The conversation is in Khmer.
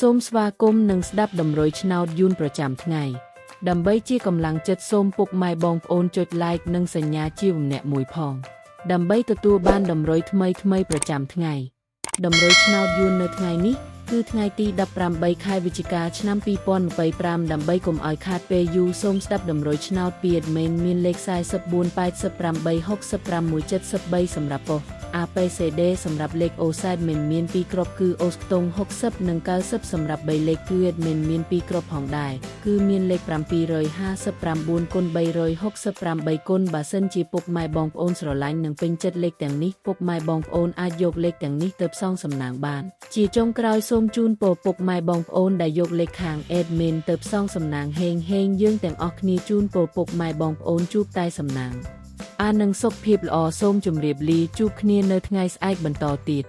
សូមស្វាគមន៍និងស្ដាប់តម្រុយឆ្នោតយួនប្រចាំថ្ងៃដើម្បីជាកម្លាំងចិត្តសូមពុកម៉ែបងប្អូនចុច like និងសញ្ញាជាវម្នាក់មួយផងដើម្បីទទួលបានតម្រុយថ្មីប្រចាំថ្ងៃតម្រុយឆ្នោតយួននៅថ្ងៃនេះគឺថ្ងៃទី18ខែវិច្ឆិកាឆ្នាំ2025ដើម្បីកុំឲ្យខាតពេលយូរសូមស្ដាប់តម្រុយឆ្នោតពី admin មានលេខ44 88 66 73សម្រាប់ប៉ុស្តិ៍APCD សម្រាប់លេខ OSAD មាន2គ្រាប់គឺ OS ខ្ទង់60និង90សម្រាប់3លេខគឺ admin មាន2គ្រាប់ផងដែរគឺមានលេខ759គុណ368គុណបើសិនជាពុកម៉ែបងប្អូនស្រឡាញ់និងពេញចិត្តលេខទាំងនេះពុកម៉ែបងប្អូនអាចយកលេខទាំងនេះទៅផ្សងសំណាងបានជាចុងក្រោយសូមជូនពរពុកម៉ែបងប្អូនដែលយកលេខខាង admin ទៅផ្សងសំណាងហេងយើងទាំងអស់គ្នាជូនពរពុកម៉ែបងប្អូនជួបតែសំណាងនឹងសុខភាពល្អសូមជម្រាបលាជួបគ្នានៅថ្ងៃស្អែកបន្តទៀត